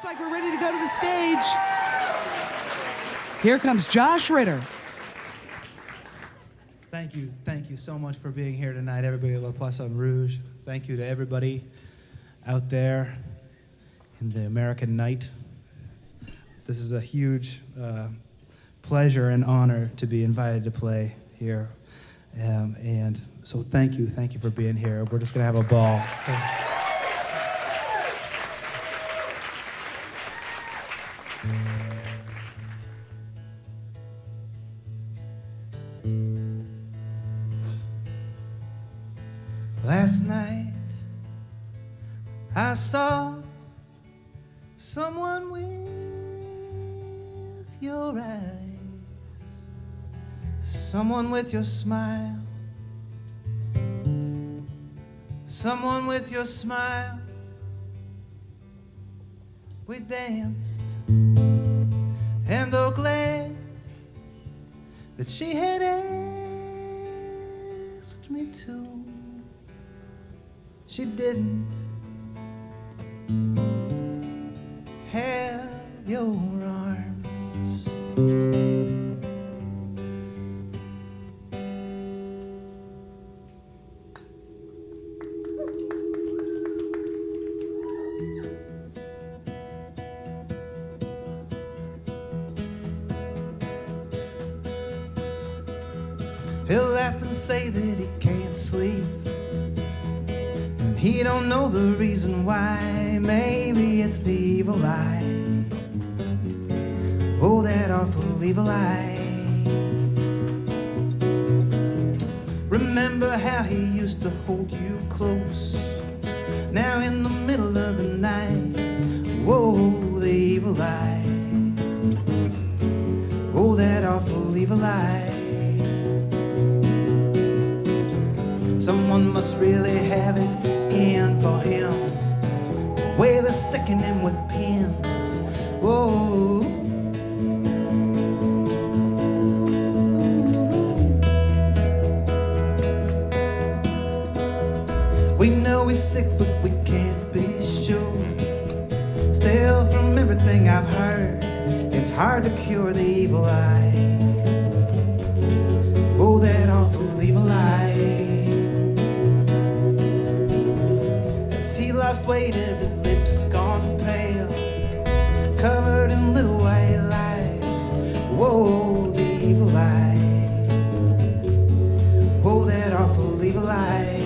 looks like we're ready to go to the stage. Here comes Josh Ritter. Thank you so much for being here tonight, everybody at Poisson Rouge. Thank you to everybody out there in the American night. This is a huge pleasure and honor to be invited to play here. And so thank you for being here. We're just gonna have a ball. Last night I saw someone with your eyes, someone with your smile, someone with your smile. We danced, and though glad that she had asked me to, she didn't have your arms. He'll laugh and say that he can't sleep, and he don't know the reason why. Maybe it's the evil eye. Oh, that awful evil eye. Remember how he used to hold you close, now in the middle of the night. Whoa, the evil eye. Oh, that awful evil eye. Someone must really have it in for him, the way they're sticking him with pins. Whoa. We know he's sick, but we can't be sure. Still, from everything I've heard, it's hard to cure the evil eye. Oh, that awful evil eye. He lost weight of his lips gone pale, covered in little white lies. Whoa, the evil eye. Oh, that awful evil eye.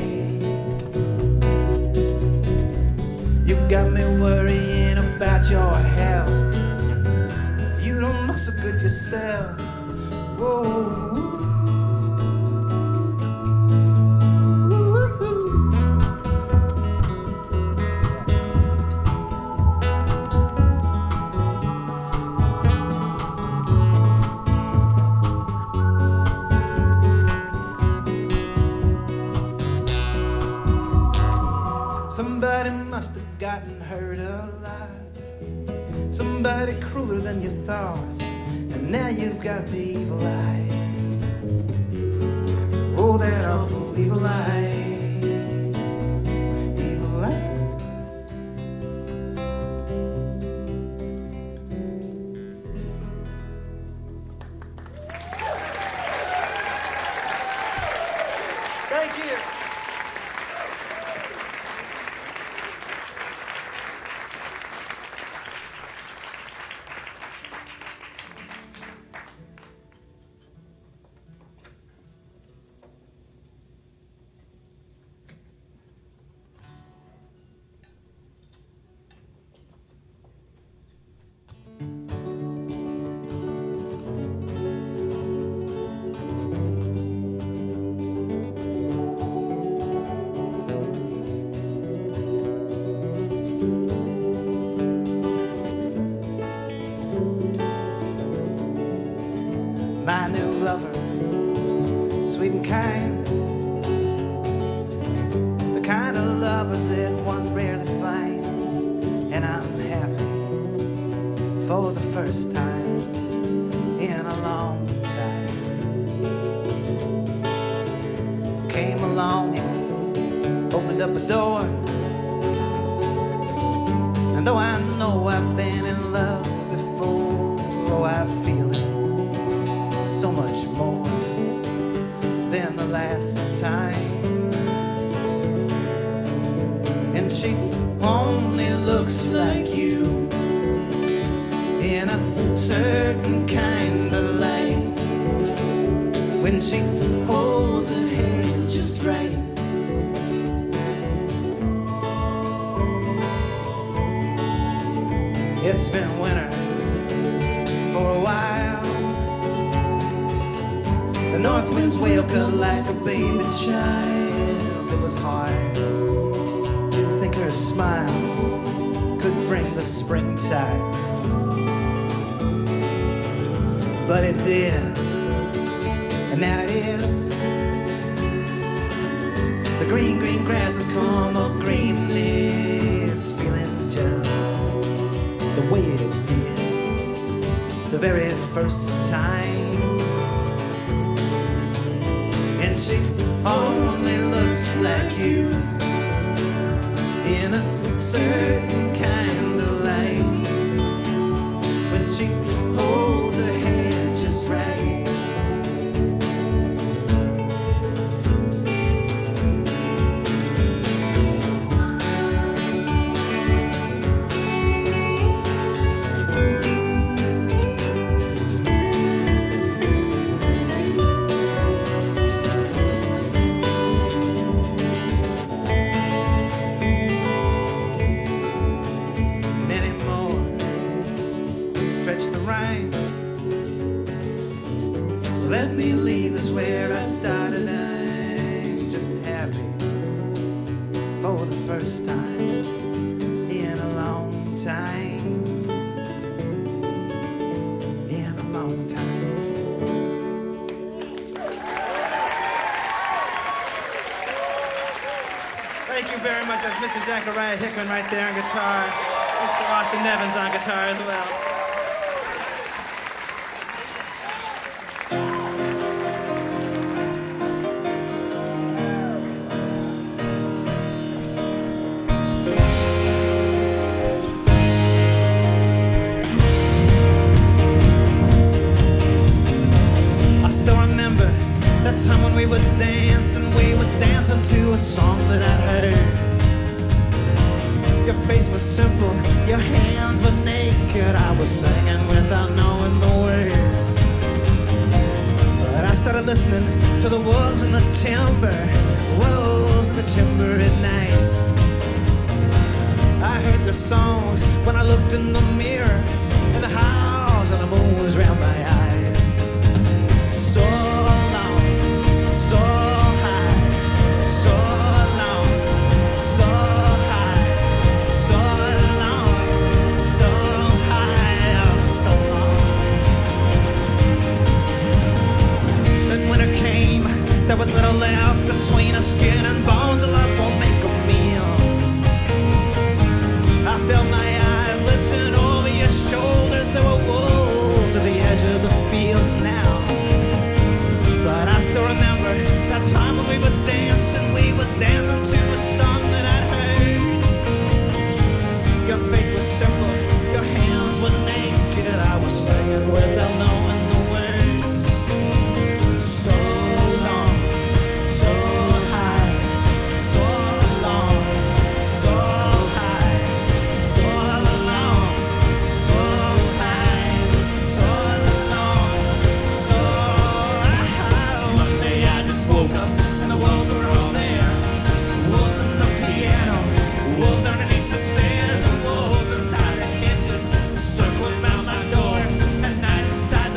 You got me worrying about your health. You don't look so good yourself. Whoa. Somebody must have gotten hurt a lot, somebody crueler than you thought, and now you've got the evil eye. Oh, that awful evil eye. Evil eye. Thank you. My new lover, sweet and kind, the kind of lover that one rarely finds. And I'm happy for the first time in a long time. Came along and opened up a door, and though I know I I've been in love before. Oh, I feel it so much more than the last time. And she only looks like you in a certain kind of light. When she holds her head just right. It's been winter for a while. The north winds wail her like a baby child. It was hard to think her smile could bring the springtime, but it did, and now it is. The green, green grass has come up green. It's feeling just the way it did the very first time. And she only looks like you in a certain kind of light. When she holds her head just right. Let me leave this where I started. I'm just happy for the first time in a long time. In a long time. Thank you very much. That's Mr. Zachariah Hickman right there on guitar. Mr. Austin Evans on guitar as well. Time when we would dance to a song that I'd heard. Your face was simple, your hands were naked. I was singing without knowing the words. But I started listening to the wolves in the timber, wolves in the timber at night. I heard their songs when I looked in the mirror, in the house and the moon was round my eyes. So so high, so long, so high, so long, so high, so long. Then winter came, there was little left between our skin and bones. A love won't make a meal. I felt my eyes lifting over your shoulders. There were wolves at the edge of the fields now. But I still remember that time when we would dance and we would dance into a song that I'd heard. Your face was simple, your hands were naked. I was singing without knowing the words. So long, so high, so long, so high, so long, so high, so long, so woke up and the wolves were all there. Wolves on the piano, wolves underneath the stairs, and wolves inside the hedges, circling round my door at night inside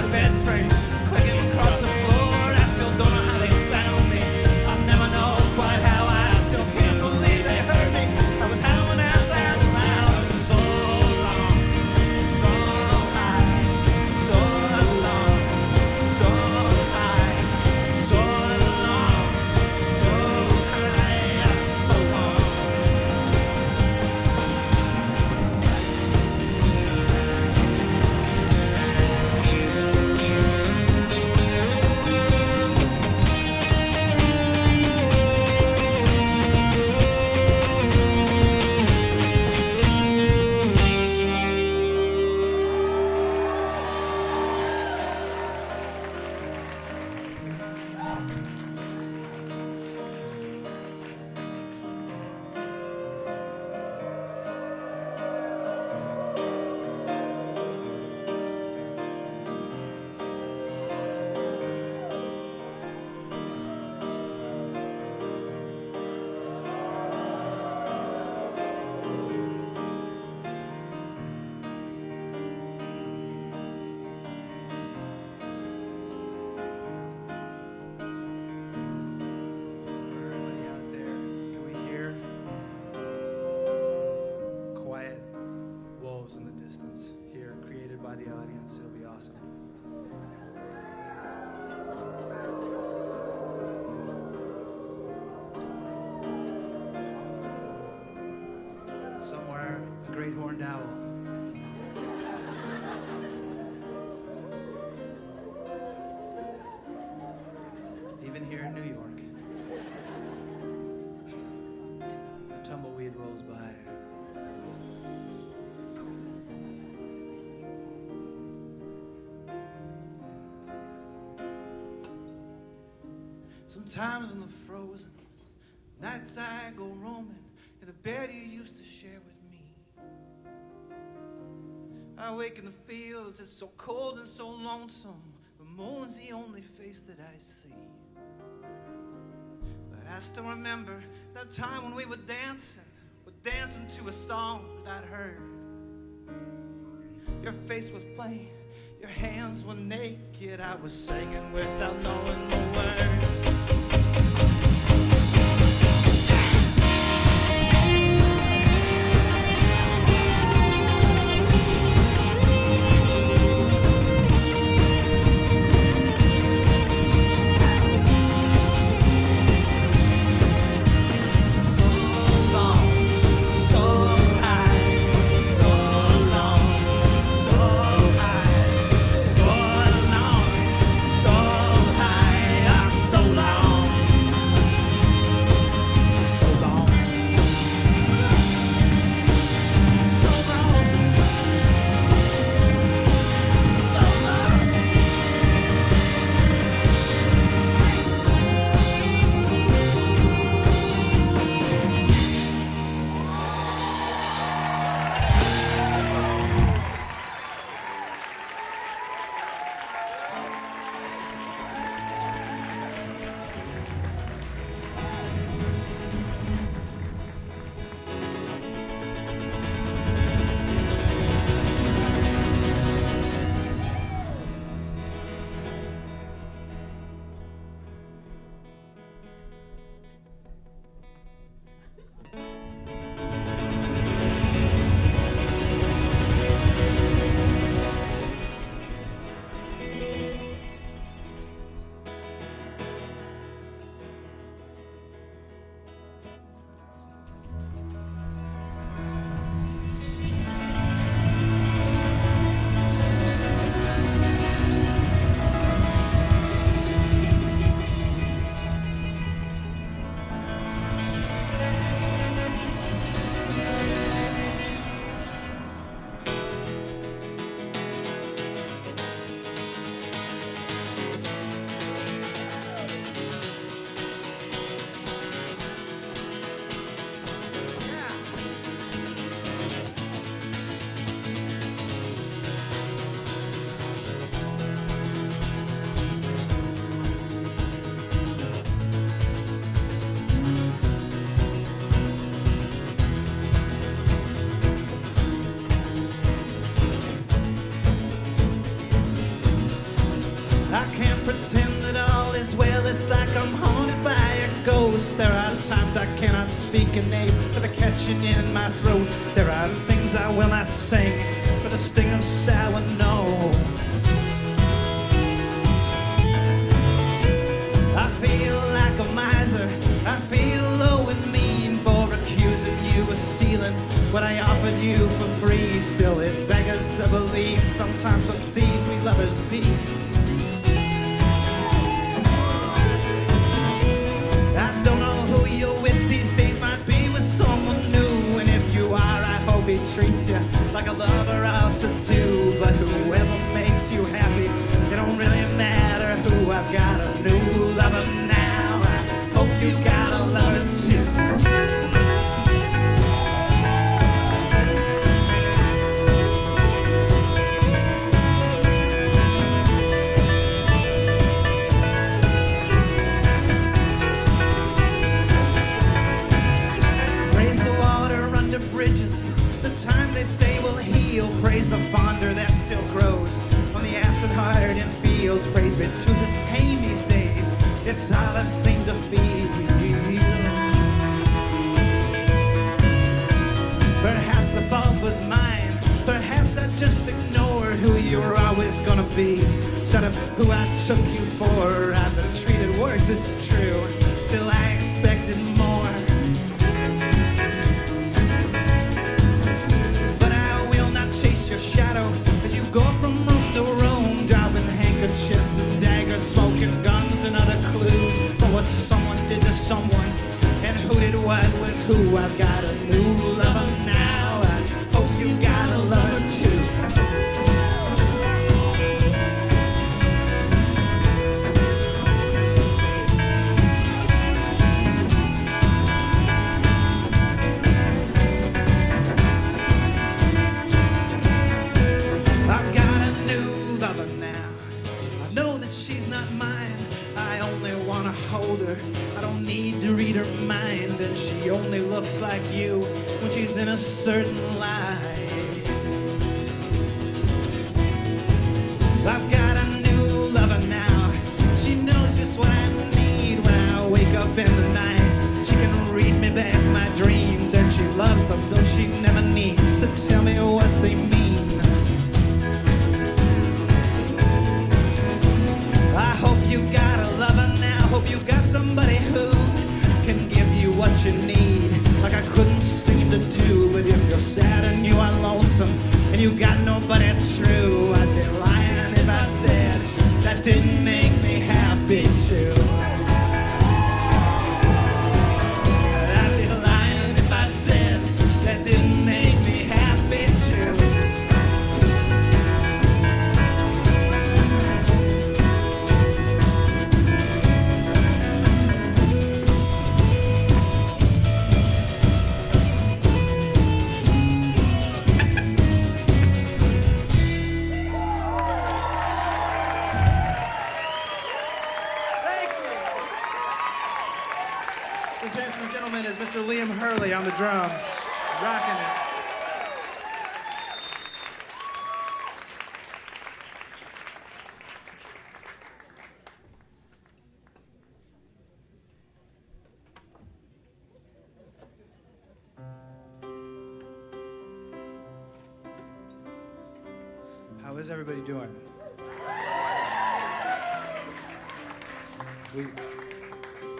distance here, created by the audience. It'll be awesome. Somewhere, a great horned owl. Even here in New York, a tumbleweed rolls by. Sometimes on the frozen nights I go roaming in the bed you used to share with me. I wake in the fields, it's so cold and so lonesome. The moon's the only face that I see. But I still remember that time when we were dancing to a song that I'd heard. Your face was plain, your hands were naked. I was singing without knowing the words. It's like I'm haunted by a ghost. There are times I cannot speak a name for the catching in my throat. There are things I will not sing for the sting of sour notes. I feel like a miser. I feel low and mean for accusing you of stealing what I offered you for free. Still it beggars the belief sometimes of these we lovers be. He treats you like a lover ought to do. But whoever makes you happy, it don't really matter who. I've got a new lover now. I hope you got a lover too. Praise the water under bridges. Time they say will heal. Praise the fonder that still grows on the absent heart and feels. Praise me to this pain these days. It's all I seem to feel. Perhaps the fault was mine. Perhaps I just ignore who you're always gonna be instead of who I took you for. I've been treated worse, it's true. Still, I expected more. But I will not chase your shadow as you go from room to room, dropping handkerchiefs and daggers, smoking guns and other clues for what someone did to someone and who did what with who. I've got a new lover now. I hope you got a lover too. I've got a new lover now. I know that she's not mine. I only wanna hold her. I don't need to read her mind, and she only looks like you when she's in a certain light. I've got a new lover now. She knows just what I need when I wake up in the night. She can read me back my dreams, and she loves them, though she never needs to tell me what they mean. I hope you got a lover now. Hope you got somebody who can give you what you need, like I couldn't seem to do. But if you're sad and you are lonesome and you got nobody true, I'd be lying if I said that didn't make me happy too. I'd be lying if I said that didn't make me happy too. This handsome gentleman is Mr. Liam Hurley on the drums, rocking it. How is everybody doing?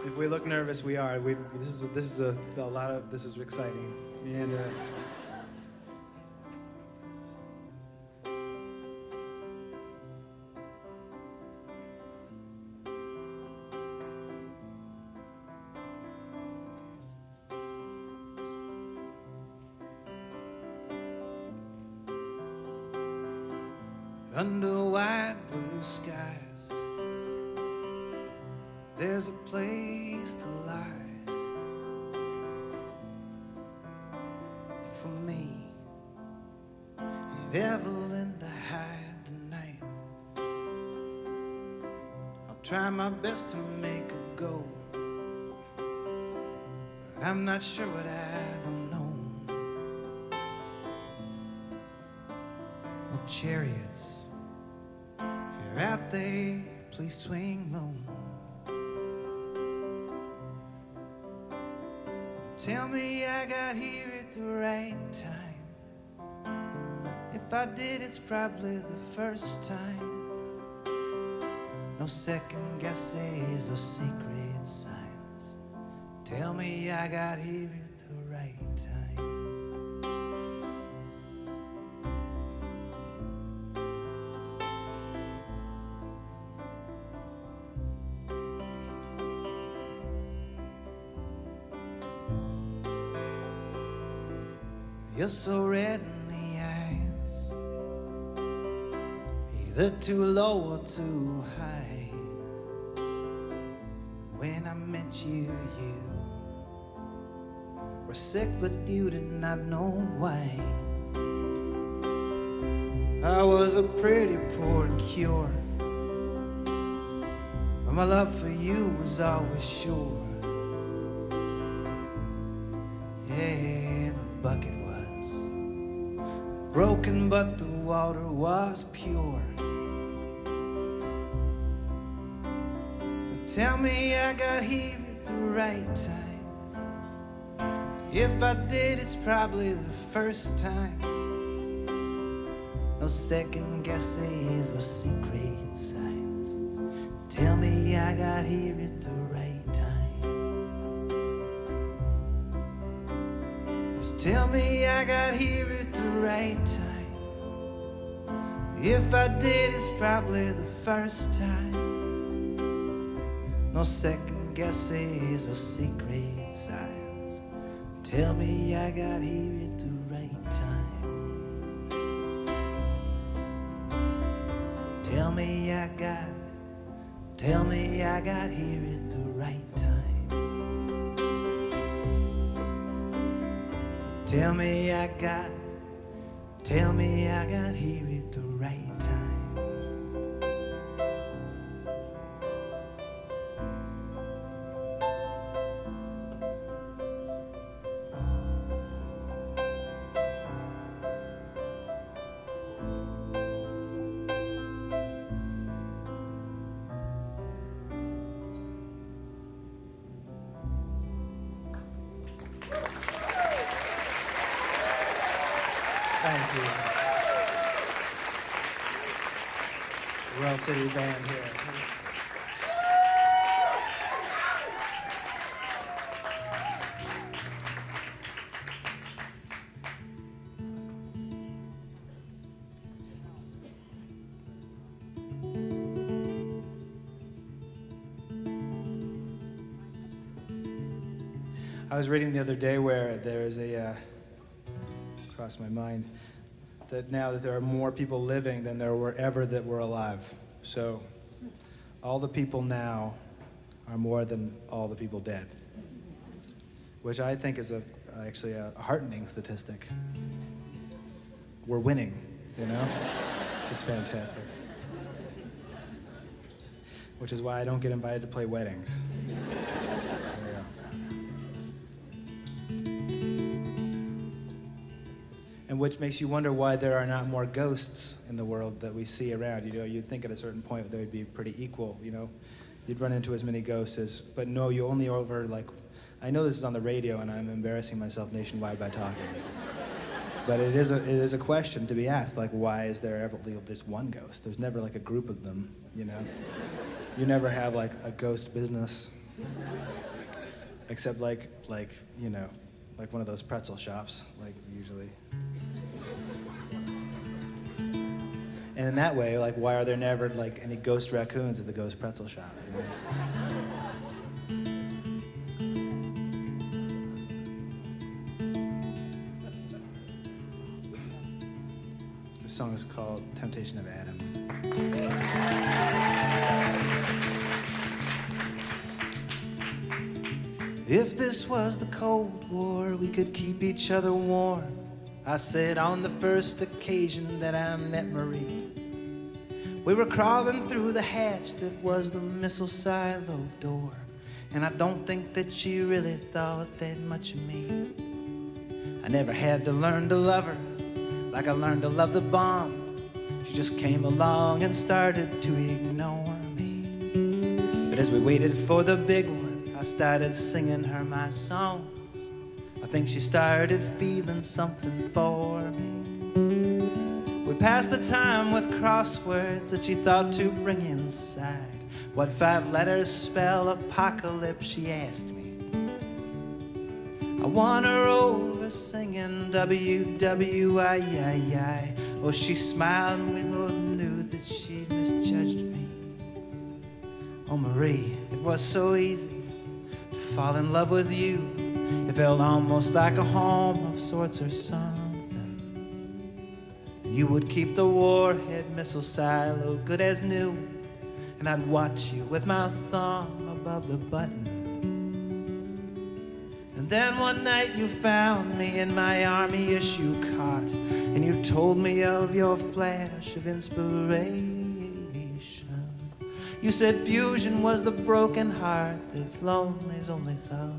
If we look nervous, we are. This is a lot of. This is exciting, and under wide blue skies, there's a place to lie for me and Evelyn to hide tonight. I'll try my best to make a go, but I'm not sure what I don't know. Well, chariots, if you're out there, please swing low. Tell me I got here at the right time. If I did, it's probably the first time. No second guesses or secret signs. Tell me I got here at the right time. You're so red in the eyes, either too low or too high. When I met you, you were sick, but you did not know why. I was a pretty poor cure, but my love for you was always sure. Yeah, the bucket broken, but the water was pure. So tell me I got here at the right time. If I did, it's probably the first time. No second guesses or secret signs. Tell me I got here at the right time. Just tell me I got here at the right time. If I did, it's probably the first time. No second guesses or secret signs. Tell me I got here at the right time. Tell me I got here at the right time. Tell me I got here at the right time. Thank you. Well City Band here. I was reading the other day where there is crossed my mind, that now that there are more people living than there were ever that were alive. So all the people now are more than all the people dead, which I think is actually a heartening statistic. We're winning, you know? Just fantastic. Which is why I don't get invited to play weddings. And which makes you wonder why there are not more ghosts in the world that we see around. You know, you'd think at a certain point they would be pretty equal, you know? You'd run into as many ghosts as, but no, you only over, like, I know this is on the radio and I'm embarrassing myself nationwide by talking. But it is a question to be asked, like, why is there ever just one ghost? There's never like a group of them, you know? You never have like a ghost business. Except like, you know, like one of those pretzel shops, like usually. And in that way, like, why are there never like any ghost raccoons at the ghost pretzel shop? You know? This song is called Temptation of Adam. If this was the Cold War, we could keep each other warm. I said on the first occasion that I met Marie. We were crawling through the hatch that was the missile silo door, and I don't think that she really thought that much of me. I never had to learn to love her like I learned to love the bomb. She just came along and started to ignore me. But as we waited for the big one, I started singing her my songs. I think she started feeling something for me. We passed the time with crosswords that she thought to bring inside. What 5 letters spell apocalypse, she asked me. I won her over singing WWII. Oh, she smiled and we both knew that she'd misjudged me. Oh, Marie, it was so easy to fall in love with you. It felt almost like a home of sorts or something. And you would keep the warhead missile silo good as new, and I'd watch you with my thumb above the button. And then one night you found me in my army issue cot, and you told me of your flash of inspiration. You said fusion was the broken heart that's lonely's only thought.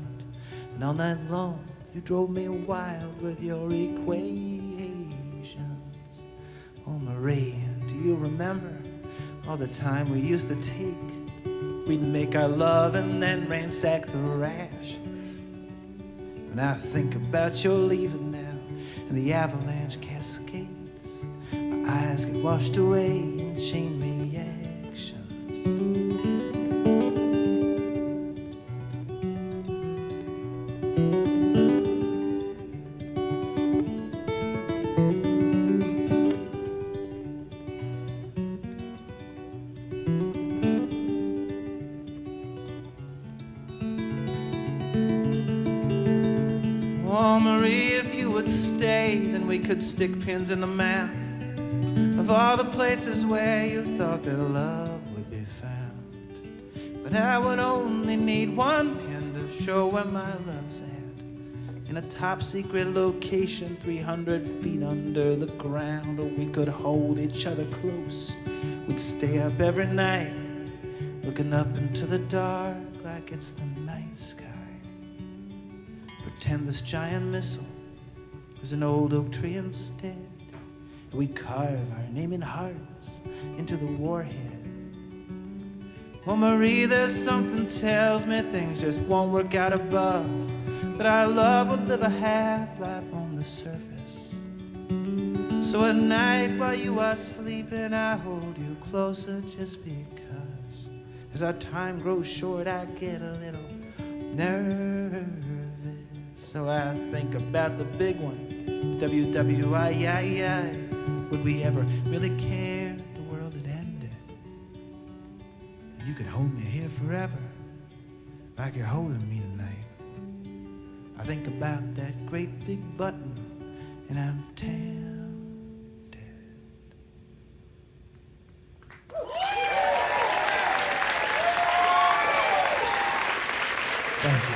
And all night long, you drove me wild with your equations. Oh, Marie, do you remember all the time we used to take? We'd make our love and then ransack the rations. When I think about your leaving now and the avalanche cascades, my eyes Things get washed away in chain reactions. Oh, Marie, if you would stay, then we could stick pins in the map of all the places where you thought that love would be found. But I would only need one pin to show where my love's at. In a top secret location 300 feet under the ground, or we could hold each other close. We'd stay up every night, looking up into the dark like it's the night sky. Pretend this giant missile was an old oak tree instead. We'd carve our name in hearts into the warhead. Well, Marie, there's something tells me things just won't work out above, that our love would live a half-life on the surface. So at night while you are sleeping, I hold you closer just because. As our time grows short, I get a little nervous. So I think about the big one, WWII. Would we ever really care if the world had ended? And you could hold me here forever, like you're holding me tonight. I think about that great big button, and I'm tempted. Thank you.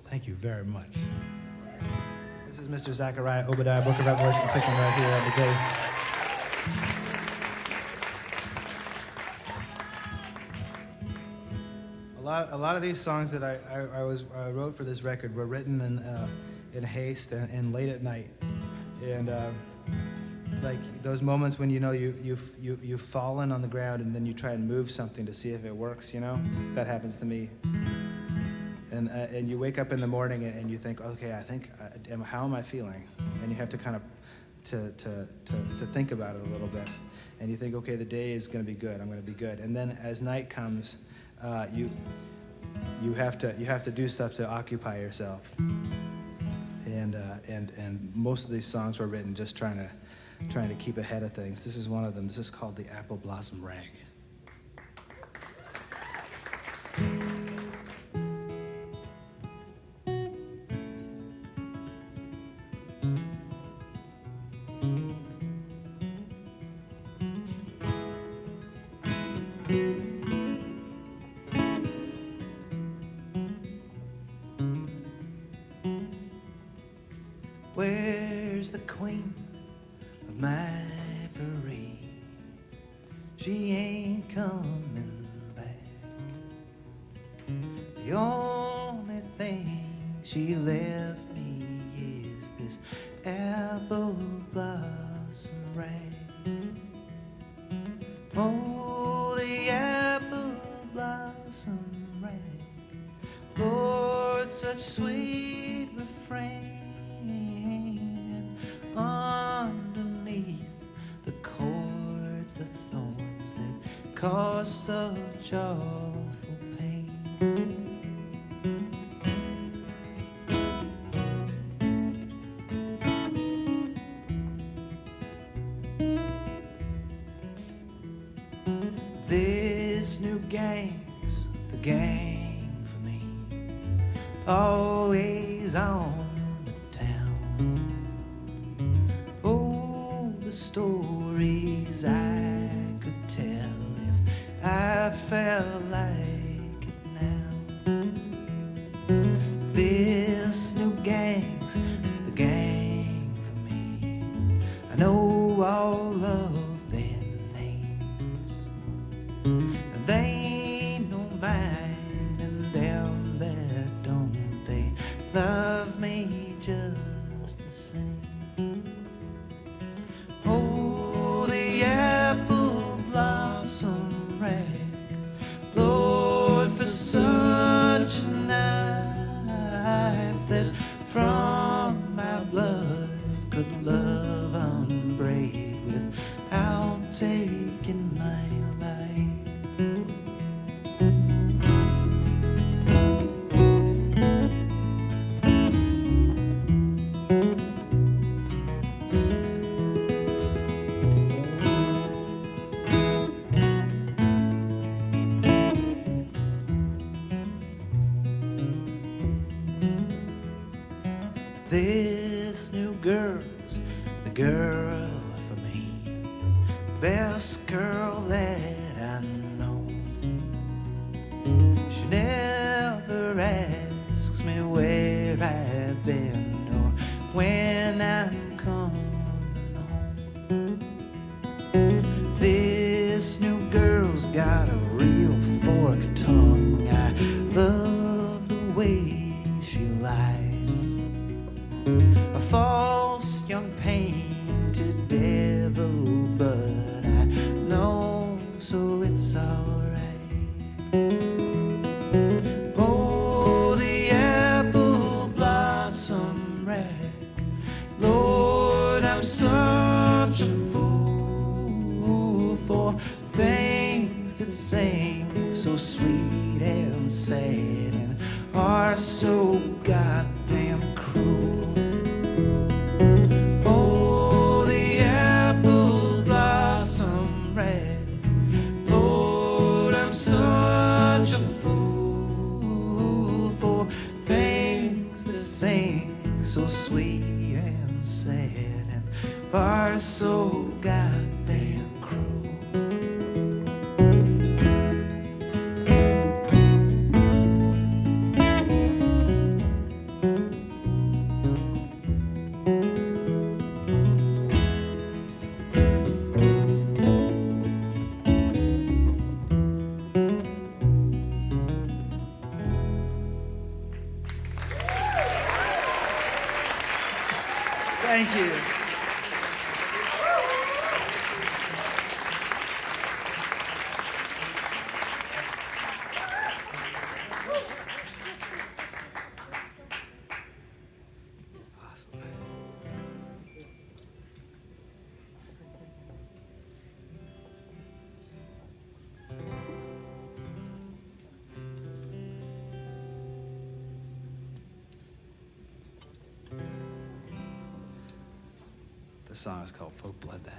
Thank you very much. This is Mr. Zachariah Obadiah, Book of Revelation, second right here on the bass. A lot of these songs that I wrote for this record were written in haste and late at night, and like those moments when you've fallen on the ground and then you try and move something to see if it works. That happens to me. And you wake up in the morning and you think, okay, how am I feeling? And you have to kind of to think about it a little bit. And you think, okay, the day is going to be good. I'm going to be good. And then as night comes, you have to do stuff to occupy yourself. And most of these songs were written just trying to keep ahead of things. This is one of them. This is called the Appleblossom Rag. Where's the queen of my parade? She ain't coming back. The only thing she left me is this apple blossom rag. Oh, the apple blossom rag. Lord, such sweet refrain. Underneath the cords, the thorns that cause such awful pain. This new gang's the gang for me, always on stories I could tell if I felt like it now. This new gang's the gang for me. I know all of their names, and they ain't no mine, and them that don't, they love me just the same. Oh, the apple in my life. This new girl's the girl for me, best girl that I know. She never asks me where I've been or when I'm coming home. This new girl's got a real forked tongue. I love the way she lies. A false young painted devil, but I know, so it's alright. Oh, the Appleblossom Rag, Lord, I'm such a fool for things that sing so sweet and sad and are so goddamn cruel. Oh, the Appleblossom Rag, Lord, I'm such a fool for things that sing so sweet and sad and are so goddamn cruel. Thank you. Awesome. The song is called Bloodbath.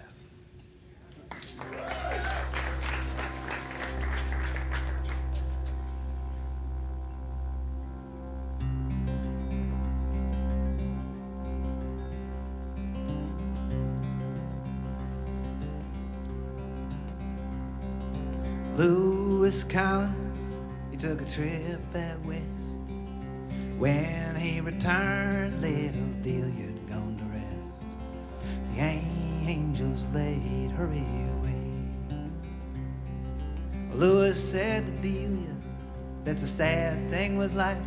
Lewis Collins, he took a trip out west. When he returned, little Delia had gone to rest. The angels laid her away. Lewis said to Delia, that's a sad thing with life.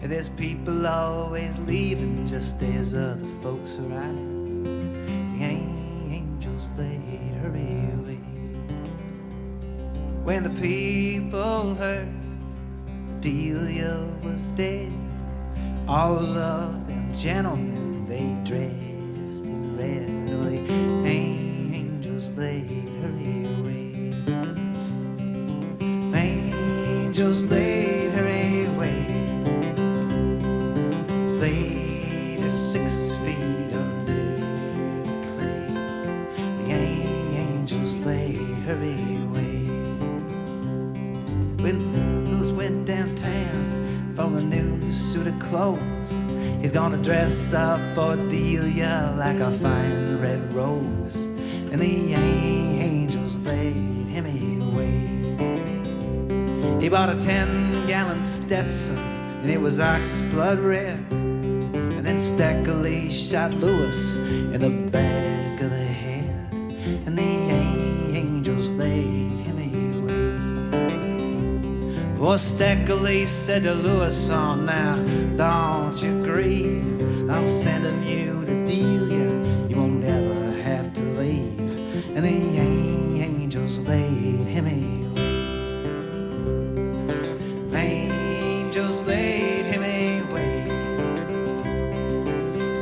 And there's people always leaving just as other folks arrive. The angels laid her away. When the people heard that Delia was dead, all of them gentlemen, they dressed in red. Oh, the angels laid her away. Angels laid her away. Laid her 6 feet under the clay. The angels laid her away. When Lewis went downtown for a new suit of clothes, he's gonna dress up for Delia like a fine red rose. And the angels laid him away. He bought a 10-gallon Stetson, and it was ox blood red. And then Steckley shot Lewis in the back of the head. And the angels laid him away. Well, Steckley said to Lewis, oh, now don't you grieve. I'm sending you to Delia. You won't ever have to leave. And the angels laid him away. Angels laid him away.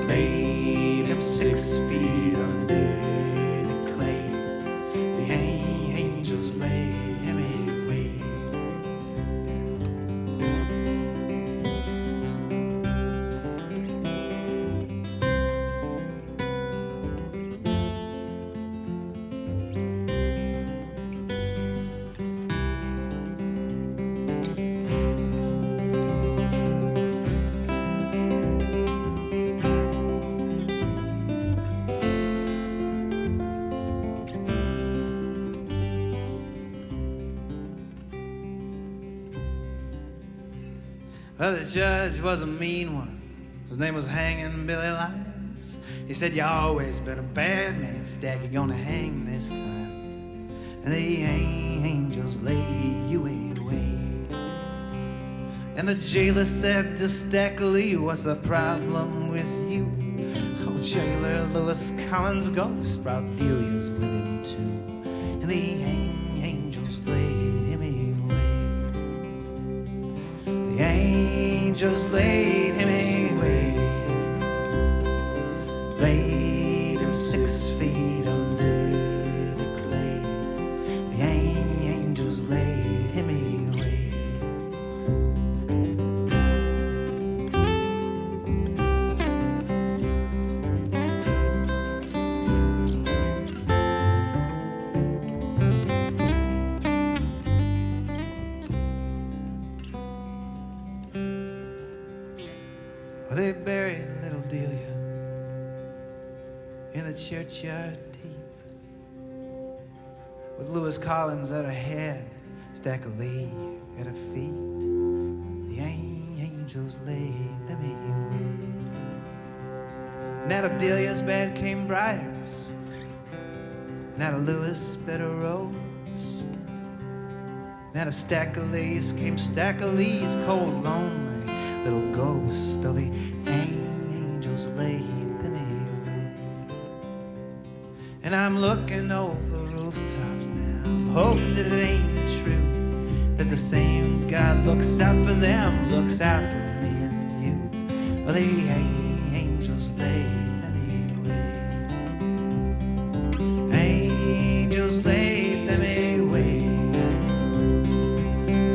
Laid him 6 feet under the clay. The Well, the judge was a mean one. His name was Hanging Billy Lyons. He said, you always been a bad man, Stack. You're gonna hang this time. And the angels lay you away. And the jailer said to Stackley, what's the problem with you? Oh, jailer, Lewis Collins' ghost brought Delia's with him too. And the angels laid him away. The angels laid him away. Laid him 6 feet under the clay. The angels laid him away. They buried little Delia in the churchyard deep, with Lewis Collins at her head, Stackley at her feet. The angels laid them away. And out of Delia's bed came briars, and out of Lewis' bed a rose. And out of Stackley's came Stackley's cold, lonely little ghost. Though the angels laid them away. And I'm looking over rooftops now, I'm hoping that it ain't true, that the same God looks out for them, looks out for me and you. Well, the angels laid them away. Angels laid them away.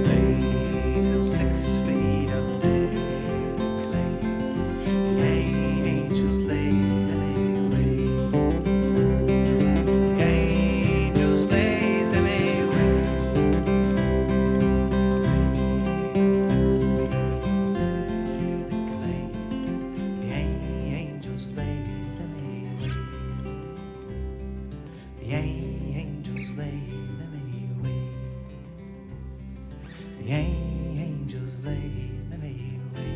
Laid them 6 feet under. Angels laid them away. Angels laid them away. 6 feet under the clay. The angels laid them away. The angels laid them away. The angels laid them away.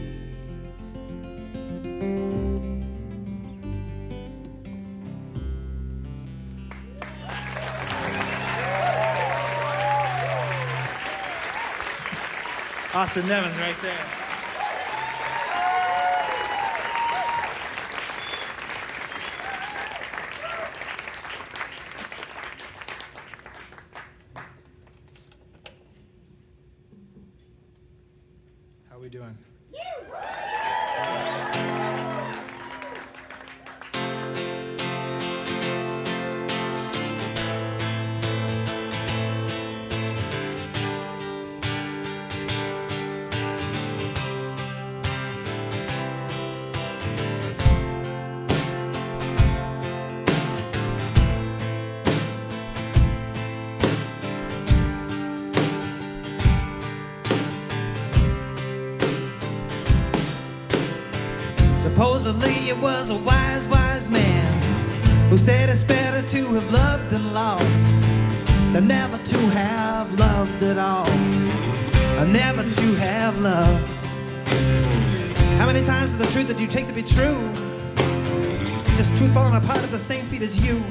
Austin Evans right there. How we doing? Supposedly it was a wise, wise man who said it's better to have loved than lost than never to have loved at all, or never to have loved. How many times is the truth that you take to be true just truth falling apart at the same speed as you,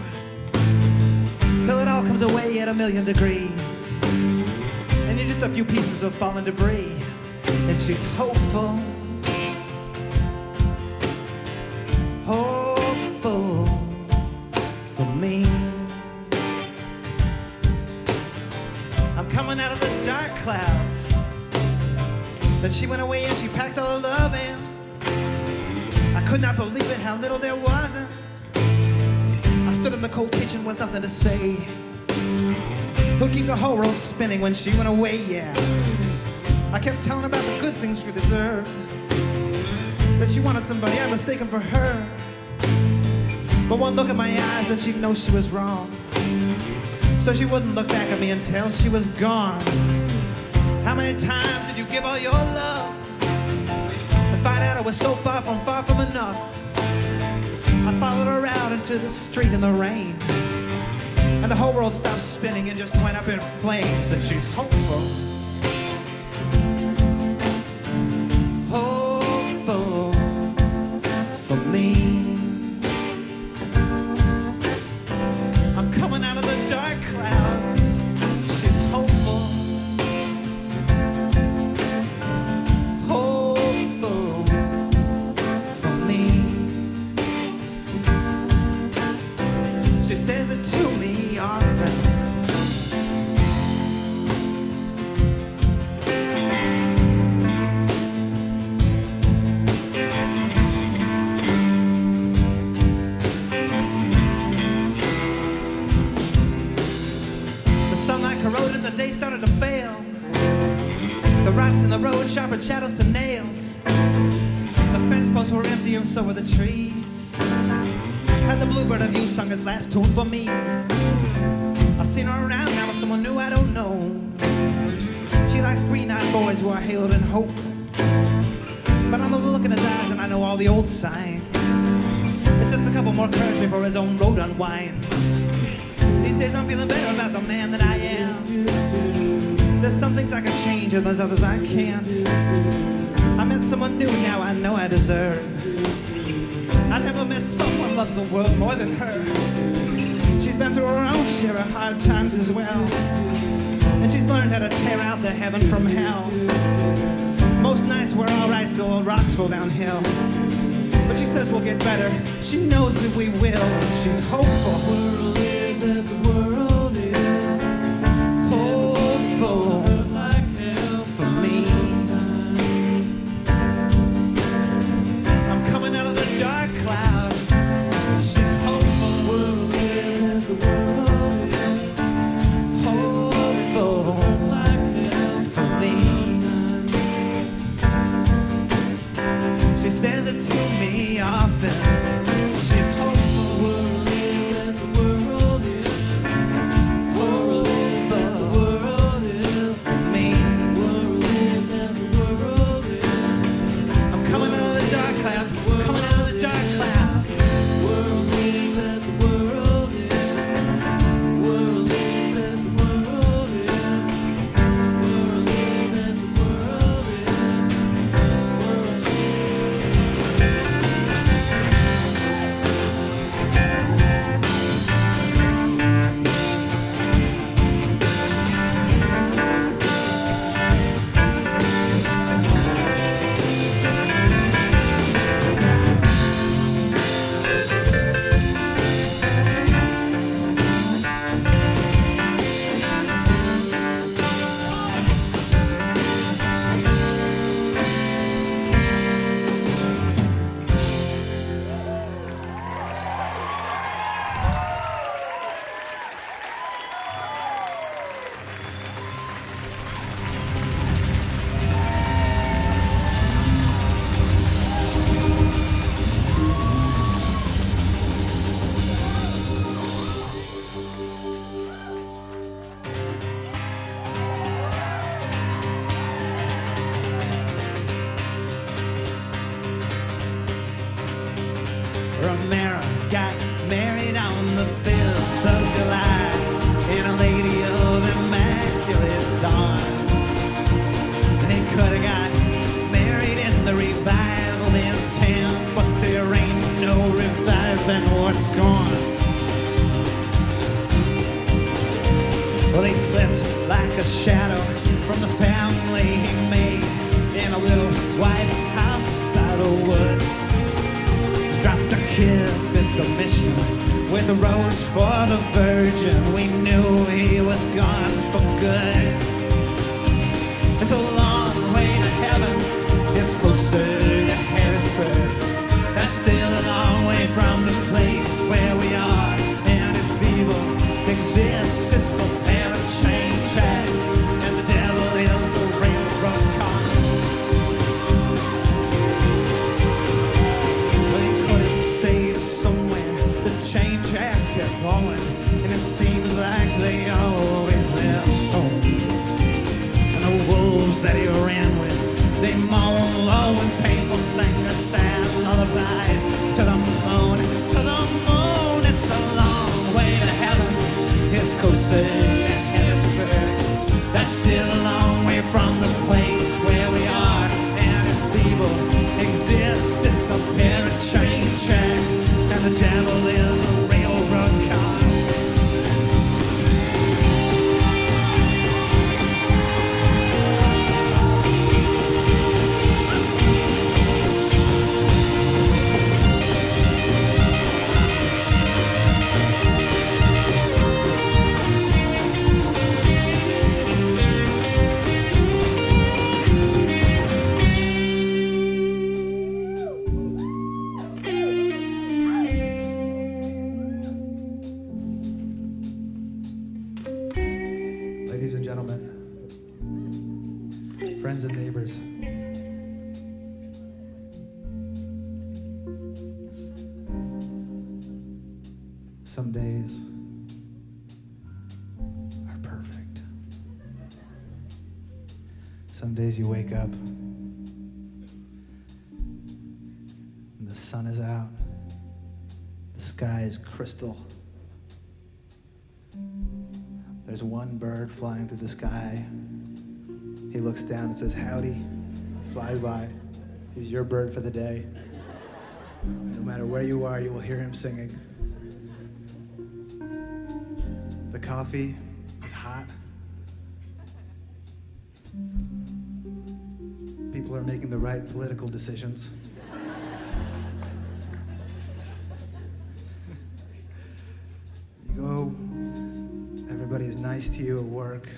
till it all comes away at 1,000,000 degrees and you're just a few pieces of fallen debris? And she's hopeful, hopeful for me. I'm coming out of the dark clouds. Then she went away and she packed all her love in. I could not believe it, how little there wasn't. I stood in the cold kitchen with nothing to say, who'd keep the whole world spinning when she went away, yeah. I kept telling her about the good things she deserved, that she wanted somebody I'd mistaken for her. But one look at my eyes and she'd know she was wrong, so she wouldn't look back at me until she was gone. How many times did you give all your love and find out it was so far from enough? I followed her out into the street in the rain, and the whole world stopped spinning and just went up in flames. And she's hopeful, The sunlight corroded, the day started to fail. The rocks in the road sharpened shadows to nails. The fence posts were empty and so were the trees. And the bluebird of you sung its last tune for me. I've seen her around now with someone new I don't know. She likes green-eyed boys who are hailed in hope. But I know the look in his eyes and I know all the old signs. It's just a couple more curves before his own road unwinds. These days I'm feeling better about the man that I am. There's some things I can change and there's others I can't. I met someone new, now I know I deserve. I never met someone who loves the world more than her. She's been through her own share of hard times as well. And she's learned how to tear out the heaven from hell. Most nights we're alright, still the rocks roll downhill. But she says we'll get better, she knows that we will. She's hopeful. The world is as the world is. Hopeful for me. I'm coming out of the dark clouds. She's hopeful. The world is as the world is. Hopeful for me. She says it to me often. She's hopeful. The world is as the world is. Hopeful as the world is for me. The world is as the world is. I'm coming out of the dark clouds. Coming out of the dark clouds. The world is as the world is. The world is as the world is. The world is as the world is. Romero got married on the 5th of July in a lady of immaculate dawn. And they could have got married in the revival ends town, but there ain't no reviving what's gone. Well, they slipped like a shadow from the family he made in a little white house by the woods. Dropped the kids at the mission with a rose for the Virgin. We knew he was gone for good. It's a long way to heaven, it's closer to Harrisburg. That's still a long way from the place where we are. And if evil exists, it's a pair of train tracks, and the devil is a railroad car. Somewhere the train tracks kept going, and it seems like they always left. ladies and gentlemen, friends and neighbors. Some days are perfect. Some days you wake up and the sun is out, the sky is crystal. There's one bird flying through the sky. He looks down and says, howdy, flies by. He's your bird for the day. No matter where you are, you will hear him singing. The coffee is hot. People are making the right political decisions. You go, everybody's nice to you at work.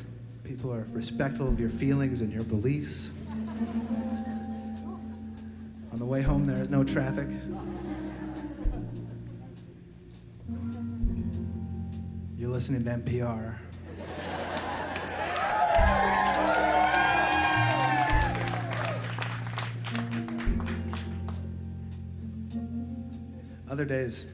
People are respectful of your feelings and your beliefs. On the way home, there is no traffic. You're listening to NPR. Other days,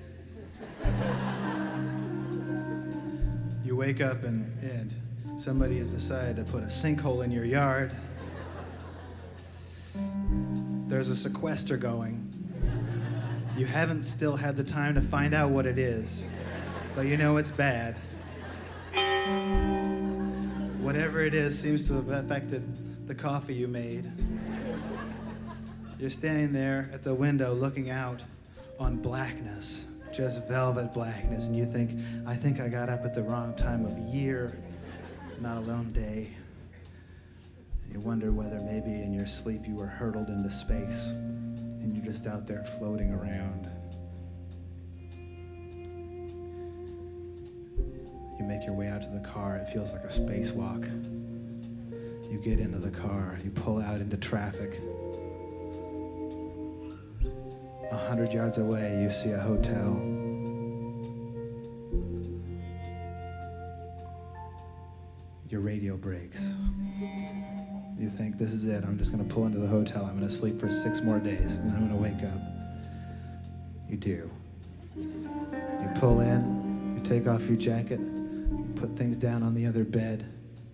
you wake up and somebody has decided to put a sinkhole in your yard. There's a sequester going. You haven't still had the time to find out what it is, but you know it's bad. Whatever it is seems to have affected the coffee you made. You're standing there at the window looking out on blackness, just velvet blackness, and you think, I think I got up at the wrong time of year, not alone day. You wonder whether maybe in your sleep you were hurtled into space and you're just out there floating around. You make your way out to the car. It feels like a spacewalk. You get into the car. You pull out into traffic. 100 yards away, you see a hotel. Your radio breaks. You think, this is it. I'm just going to pull into the hotel. I'm going to sleep for 6 more days, and I'm going to wake up. You do. You pull in. You take off your jacket. You put things down on the other bed.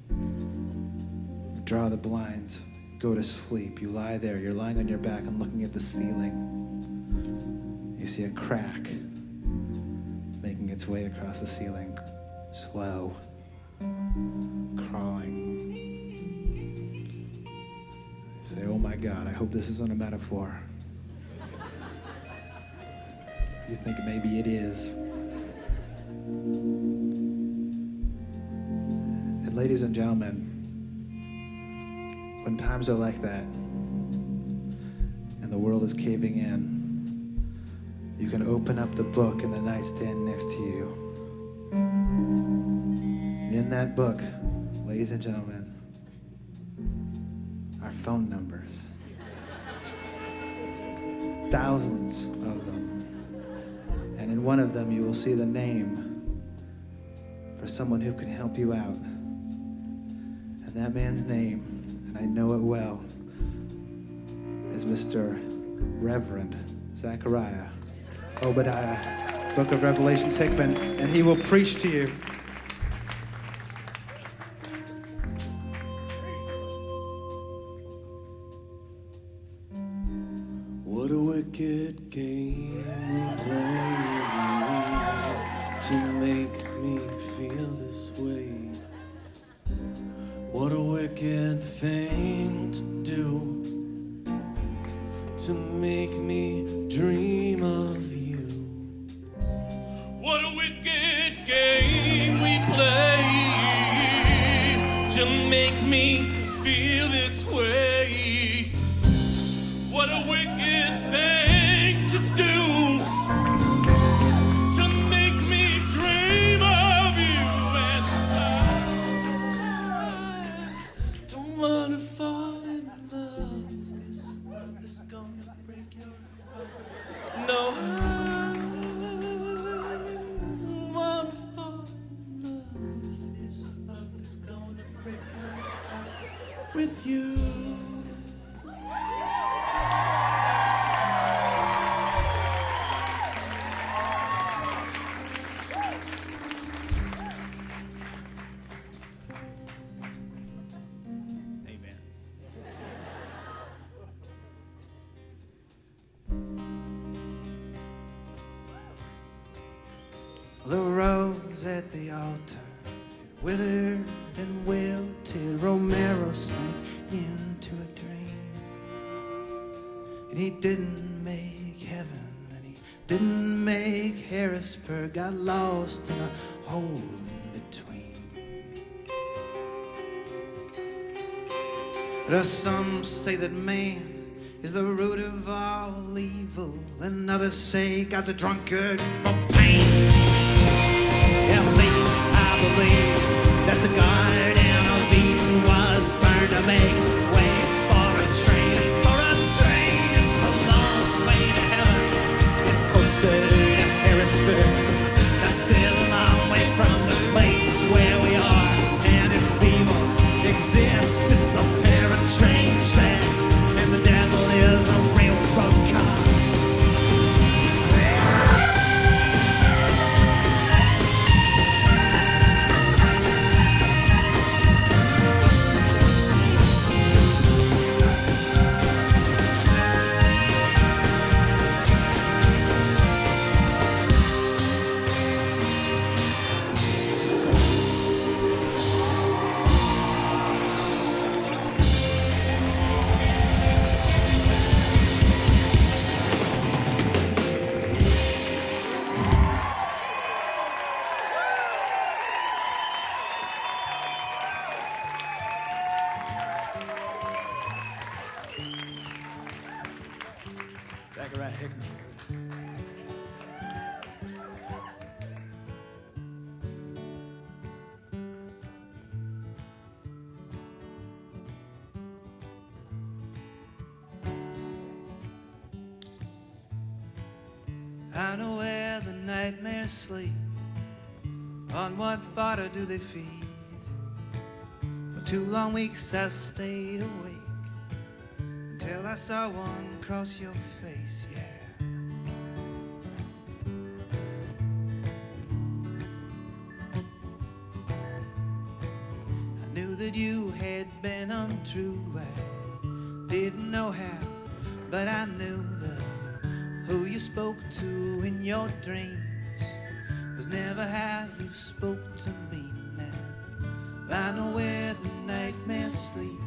You draw the blinds. You go to sleep. You lie there. You're lying on your back and looking at the ceiling. You see a crack making its way across the ceiling. Slow. Crawling. Say, oh my God, I hope this isn't a metaphor. You think maybe it is. And ladies and gentlemen, when times are like that, and the world is caving in, you can open up the book in the nightstand next to you. And in that book, ladies and gentlemen, are phone numbers. Thousands of them. And in one of them, you will see the name for someone who can help you out. And that man's name, and I know it well, is Mr. Reverend Zechariah Obadiah, Book of Revelations Hickman, and he will preach to you. What a wicked game we play to make me feel this way. What a wicked thing to do to make me dream of you. What a wicked game we play to make me feel this way. What a wicked thing to do to make me dream of you. And I don't wanna fall in love. This love is gonna break your heart. No, I don't wanna fall in love. This love is gonna with you. The rose at the altar withered and wilted. Romero sank into a dream. And he didn't make heaven, and he didn't make Harrisburg. Got lost in a hole in between. There's some say that man is the root of all evil, and others say God's a drunkard for pain. I believe that the Garden of Eden was burned to make way for a train. It's a long way to heaven. It's closer to Harrisburg. That's still a long way from the place where we are. And if evil exists, it's a pair of train tracks, and the devil is a railroad car. I know where the nightmares sleep. On what fodder do they feed? For 2 long weeks I stayed awake until I saw one cross your face, yeah. I knew that you had been untrue. I didn't know how, but I knew that who you spoke to in your dreams was never how you spoke to me now. I know where the nightmares sleep.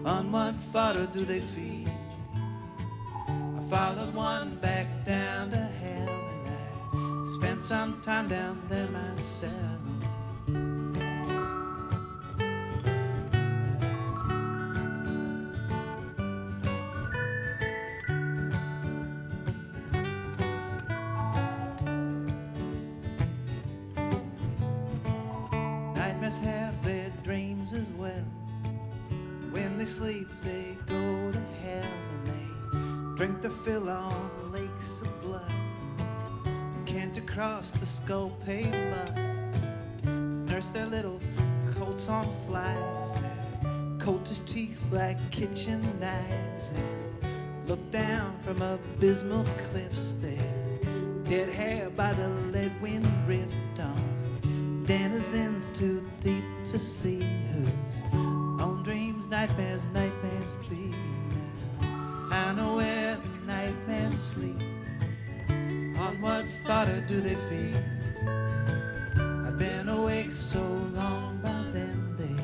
On what fodder do they feed? I followed one back down to hell, and I spent some time down there myself. Have their dreams as well. When they sleep, they go to hell, and they drink their fill on lakes of blood, and can't across the skull-paved mud. Nurse their little coats on flies, their coat his teeth like kitchen knives, and look down from abysmal cliffs, their dead hair by the lead wind rift on denizens too deep to see, whose own dreams, nightmares be now. I know where the nightmares sleep. On what fodder do they feed? I've been awake so long by then, they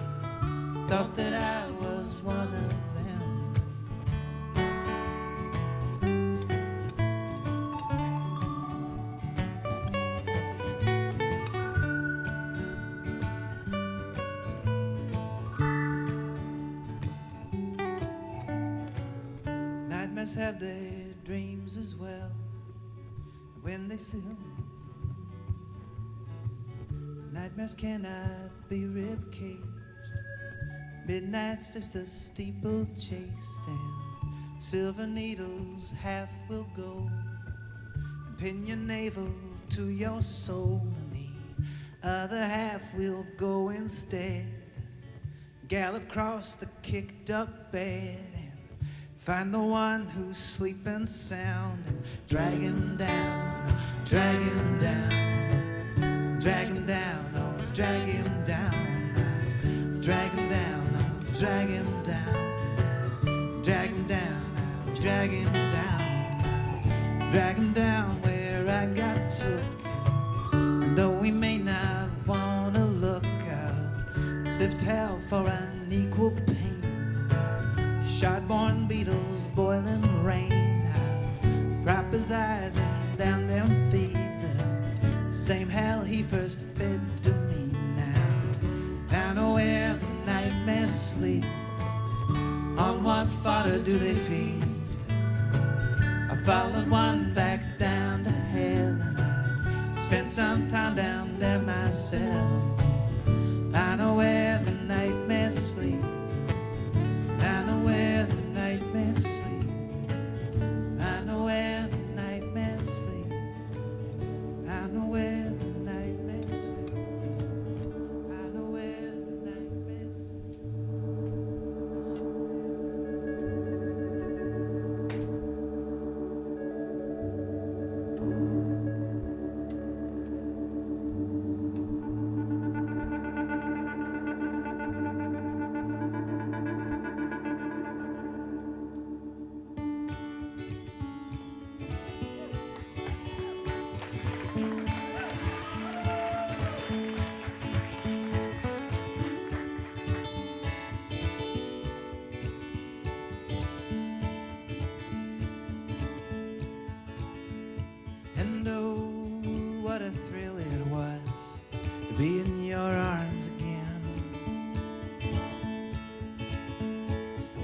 thought that I was one of them. Have their dreams as well. When they sleep, the nightmares cannot be rib-caged. Midnight's just a steeplechase, and silver needles half will go and pin your navel to your soul, and the other half will go instead Gallop across the kicked up bed and find the one who's sleeping sound and drag him down, drag him down, drag him down, oh, drag him down, drag him down, drag him down, drag him down, drag him down, drag him down where I got took. And though we may not wanna look, I'll sift hell for unequal pain. Shot-born beetles, boiling rain. I'll prop his eyes and down them feed the same hell he first fed to me. Now I know where the nightmares sleep. On what fodder do they feed? I followed one back down to hell, and I spent some time down there myself. I know where the nightmares sleep. I know where the nightmares sleep. I know where the nightmares sleep. I know where the nightmares sleep. I know where the nightmares sleep. And oh, what a thrill it was to be in your arms again.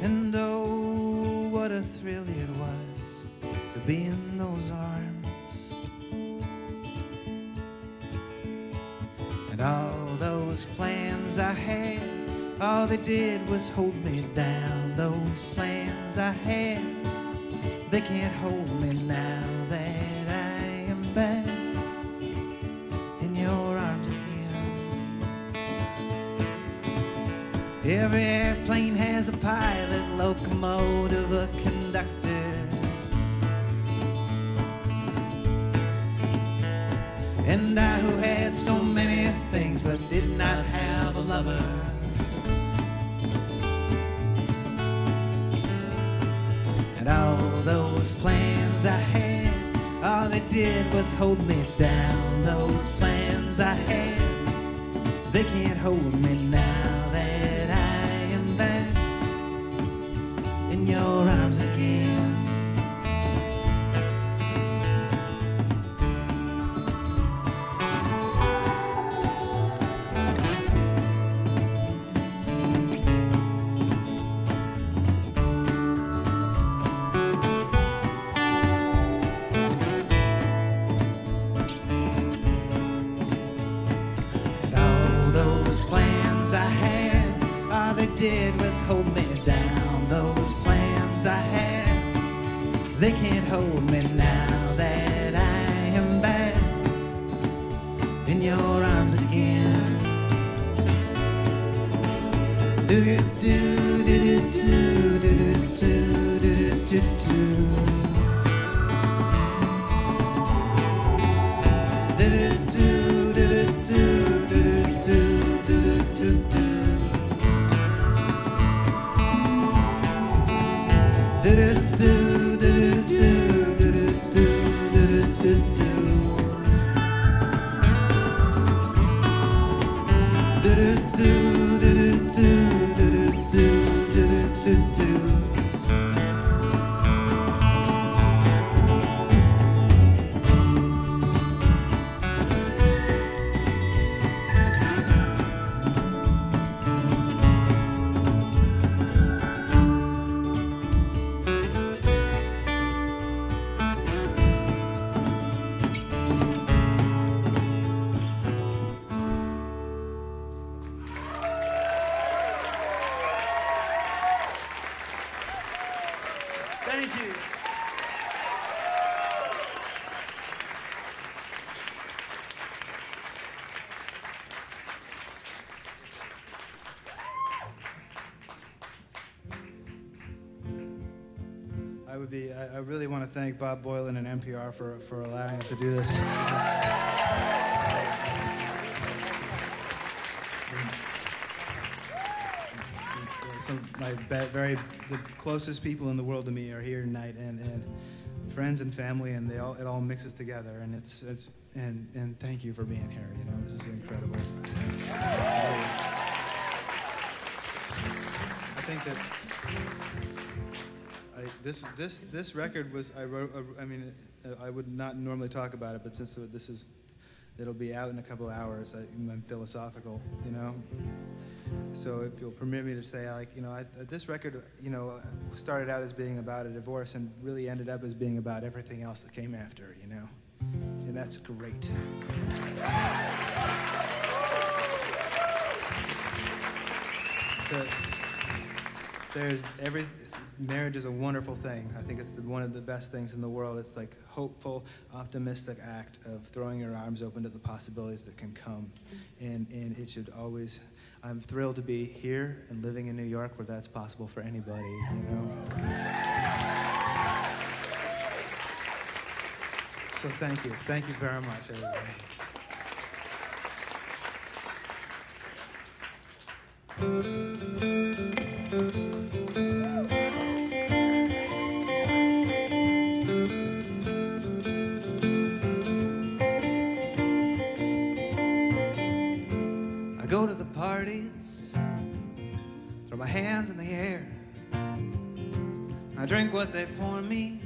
And oh, what a thrill it was to be in those arms. And all those plans I had, all they did was hold me down. Those plans I had, they can't hold me now that I am back in your arms again. Every airplane has a pilot, locomotive, a conductor. And I who had so many things but did not have a lover. And all those plans I had, all they did was hold me down. Those plans I had, they can't hold me now that I am back in your arms again. Plans I had, all they did was hold me down. Those plans I had, they can't hold me now that I am back in your arms again. Do do do do do do do do do do. I really want to thank Bob Boilen and NPR for allowing us to do this. The closest people in the world to me are here tonight, and friends and family, and it all mixes together, and and thank you for being here. You know, this is incredible. I think that this record was I wrote. I would not normally talk about it, but since it'll be out in a couple of hours. I'm philosophical, you know. So if you'll permit me to say, this record, started out as being about a divorce and really ended up as being about everything else that came after, you know. And that's great. Marriage is a wonderful thing. I think it's one of the best things in the world. It's like hopeful, optimistic act of throwing your arms open to the possibilities that can come. And it should always, I'm thrilled to be here and living in New York where that's possible for anybody, you know. So thank you. Thank you very much, everybody. I go to the parties, throw my hands in the air. I drink what they pour me,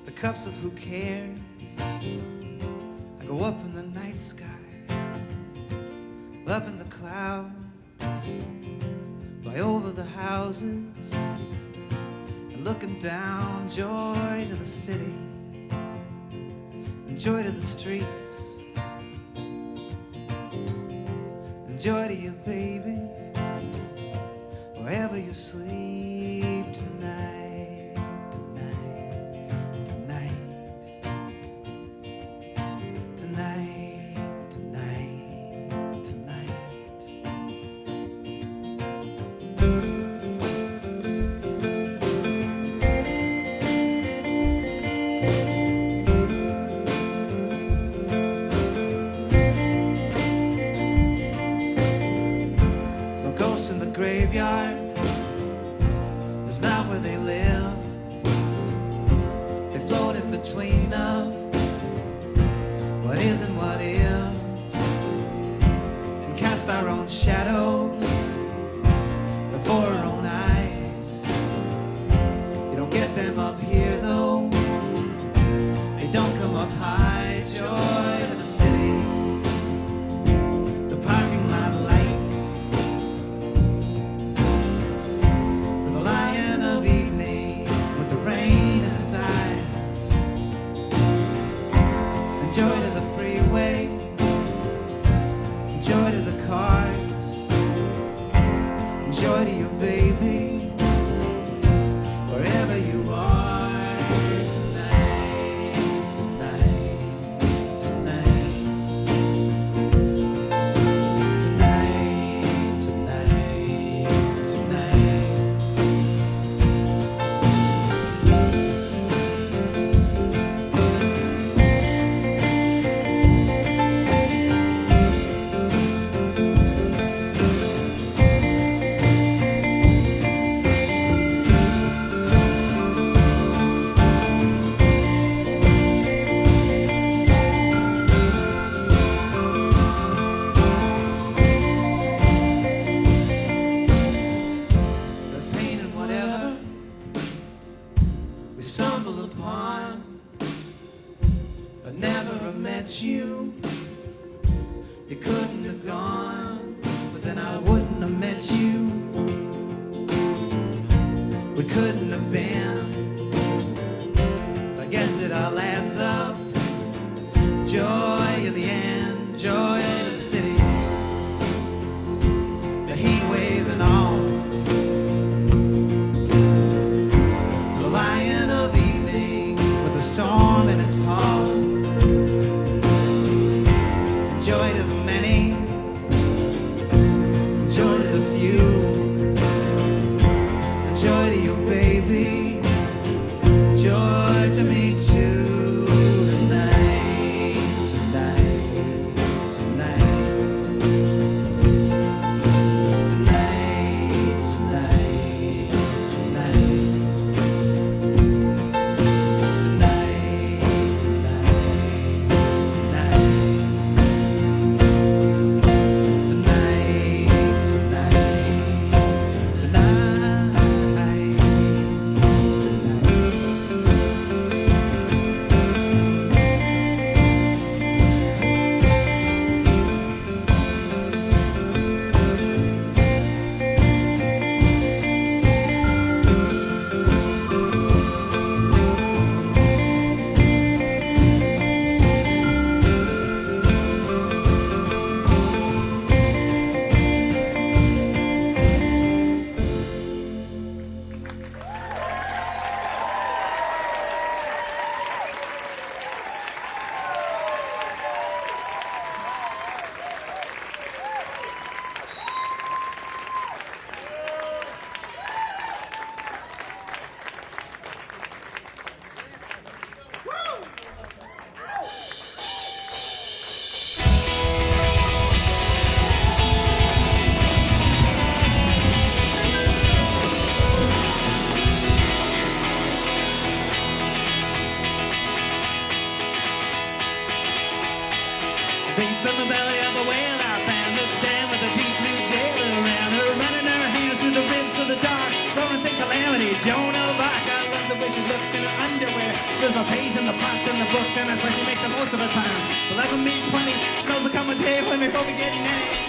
the cups of who cares. I go up in the night sky, up in the clouds, fly over the houses, and looking down, joy to the city, and joy to the streets, and joy to you, baby, wherever you sleep tonight, tonight, tonight, tonight, tonight, tonight. So ghosts in the graveyard, it's not where they live. They float in between of what is and what if, and cast our own shadows before our own eyes. You don't get them up here though, they don't come up high. Joy to the city, the parking lot lights, for the lion of evening with the rain in its eyes, and joy to the freeway, and joy to the cars, and joy to you, baby, There's no page in the plot in the book, and that's why she makes the most of her time. We'll ever meet plenty. She knows the common day when we both be getting any.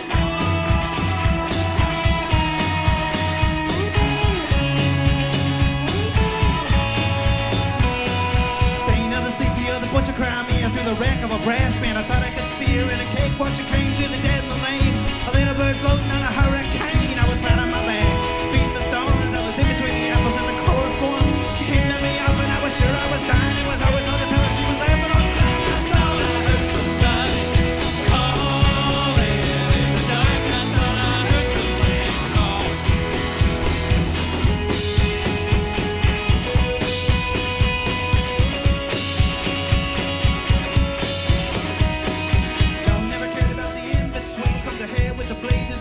The butcher cried me through the wreck of a brass band. I thought I could see her in a cake while she came through the dead in the lane. A little bird floating on a hurricane. I was flat on my back, feeding the thorns. I was in between the apples and the chloroform. She came to me up and I was sure I was dying. It was always hard to tell if she was laughing or crying. I thought I heard somebody calling in the dark. I thought I heard somebody call.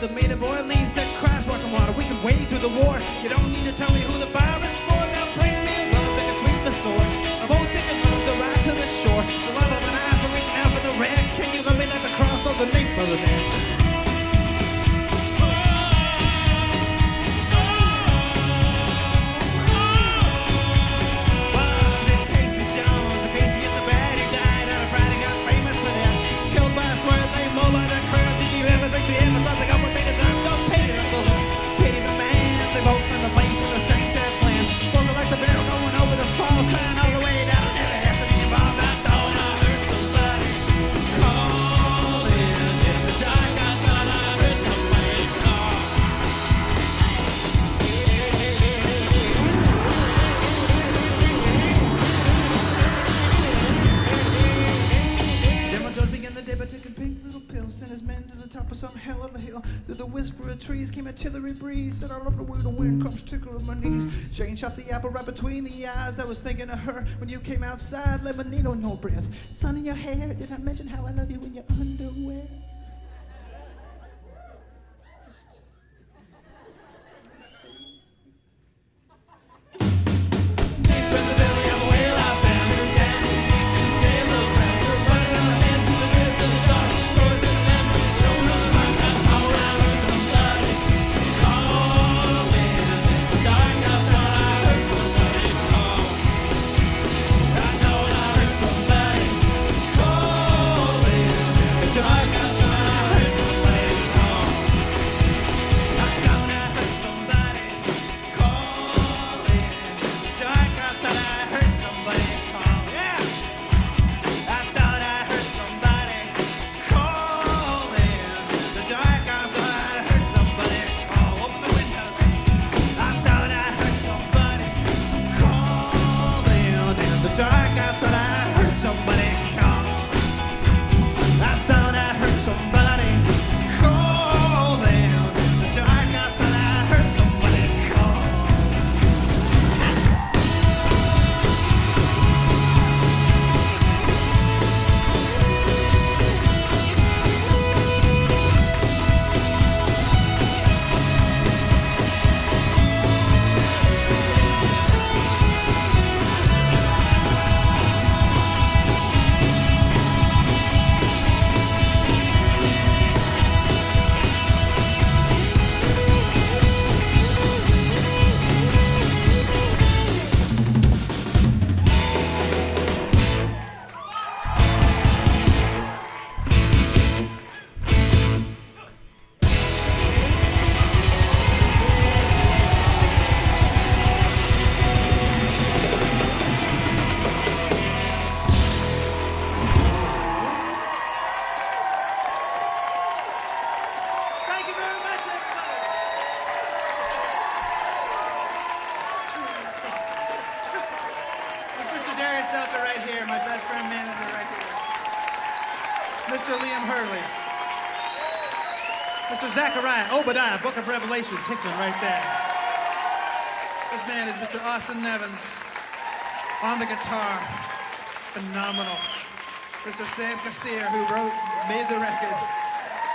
The maid of Boilen said, Christ, walking water, we can wade through the war. You don't need to tell me who the fire is for. Now bring me a love that can sweeten the sword. I'm both thinking love the ride to the shore. The love of an eyes, we're reaching out for the red. Can you love me like the cross of the nape of the neck? Was it Casey Jones? The Casey in the bad, he died out of pride and got famous for that. Killed by a swear, laid low by the curb. Did you ever think they ever thought they got what they deserve? Don't pity the fool, pity the man. They both in the place in the same set plan. Both are like the barrel going over the falls, crying all the way down. Never has to be involved. I thought I heard somebody calling in the dark. I thought I heard somebody call. General Jones began the day by taking pink little pills. Sent his men to the top of some hell of a hill. Through the whisper of trees came artillery breeze. Said I love the way the wind comes tickling my knees. Jane shot the apple right between the eyes. I was thinking of her when you came outside. Lemonade on your breath, sun in your hair. Did I mention how I love you in your underwear? Deep in the belly of a whale I found her down deep in the tail around her. Running on her hands through the ribs of the dark. Frozen memories, showing her heart. I thought I heard somebody calling in the dark. I thought I heard somebody call. I thought I heard somebody calling in the dark. I thought I heard somebody call. I thought I heard somebody calling in the dark. I thought I heard somebody call. Yeah. I thought I heard somebody calling in the dark. I thought I heard somebody call. Open the windows. I thought I heard somebody calling in the dark. I thought I heard somebody call. I thought I heard somebody calling in the dark. I thought I heard somebody call. Thank you very much, everybody. It's Mr. Darius Selker right here, my best friend manager right here. Mr. Liam Hurley. Mr. Zachariah Obadiah, Book of Revelations, Hickman right there. This man is Mr. Austin Nevins on the guitar. Phenomenal. Mr. Sam Kassir, who made the record,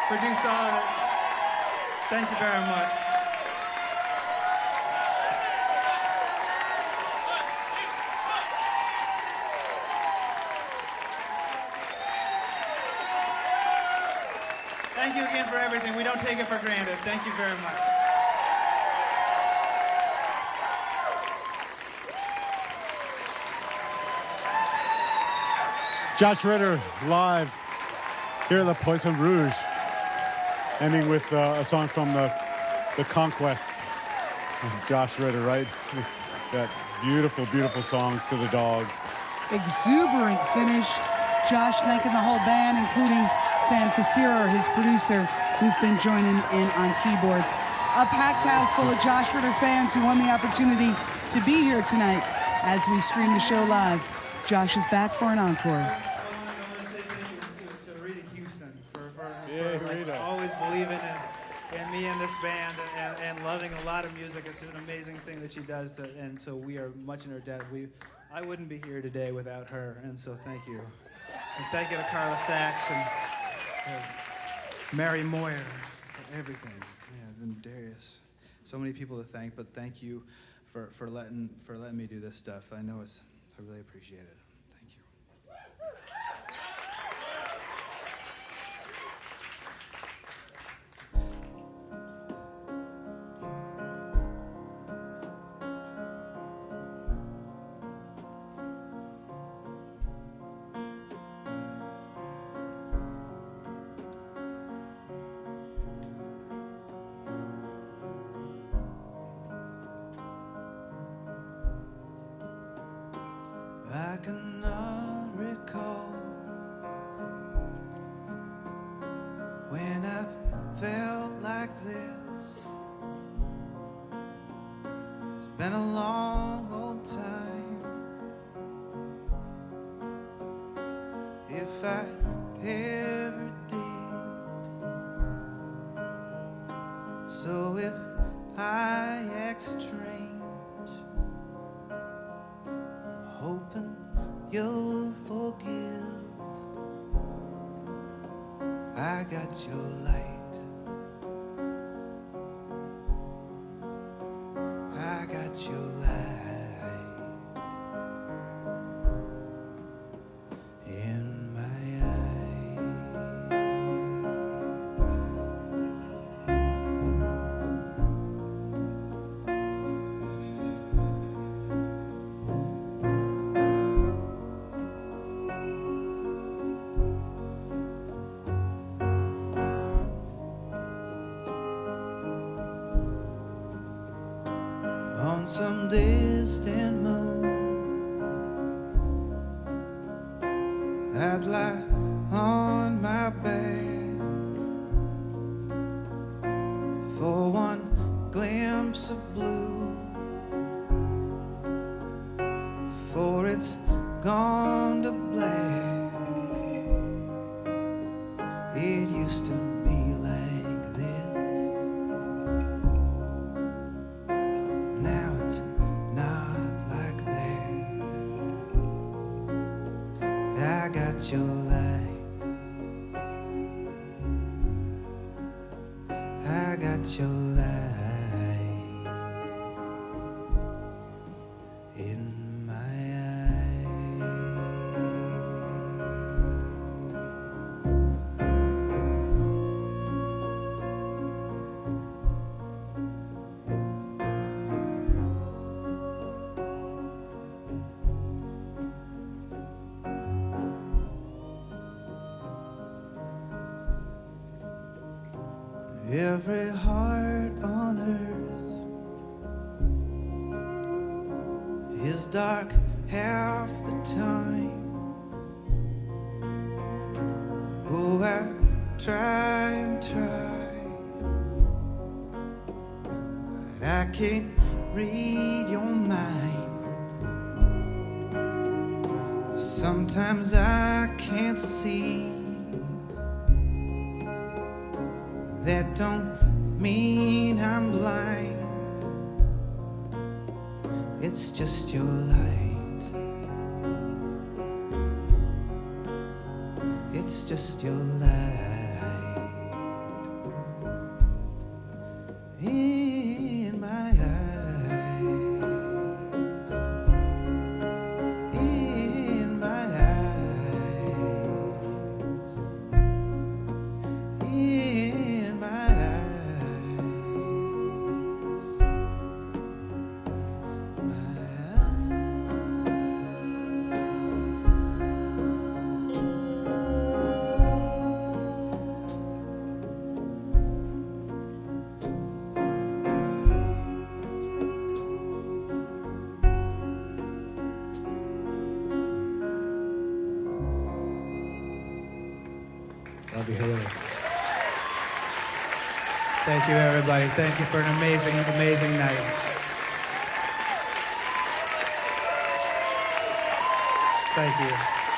produced all of it. Thank you very much. Thank you again for everything. We don't take it for granted. Thank you very much. Josh Ritter live here at the Poisson Rouge, ending with a song from the Conquest. Josh Ritter, right? That beautiful, beautiful songs to the dogs. Exuberant finish. Josh thanking the whole band, including Sam Cassiro, his producer, who's been joining in on keyboards. A packed house full of Josh Ritter fans who won the opportunity to be here tonight as we stream the show live. Josh is back for an encore. I want to say thank you to Rita Houston for Rita. always believing in me and this band and loving a lot of music. It's an amazing thing that she does, and so we are much in her debt. I wouldn't be here today without her, and so thank you. And thank you to Carla Sachs and Mary Moyer for everything. Yeah, and Darius. So many people to thank, but thank you for letting me do this stuff. I really appreciate it. Thank you. I cannot recall when I've felt like this. It's been a long old time. If I ever did. So if I act strange, hoping you'll forgive. I got your light. I got your light in my eyes. On some distant moon, I'd lie on my back for one glimpse of blue, for it's gone to black. It used to be like this. Now it's not like that. I got your light. I got your light in my eyes. Every heart on earth is dark half the time. Oh, I try and try, but I can't read your mind. Sometimes I can't see. That don't mean I'm blind. It's just your light. It's just your light in my eyes. In my eyes. In my eyes. Love you, Haley. Thank you, everybody. Thank you for an amazing, amazing night. Thank you.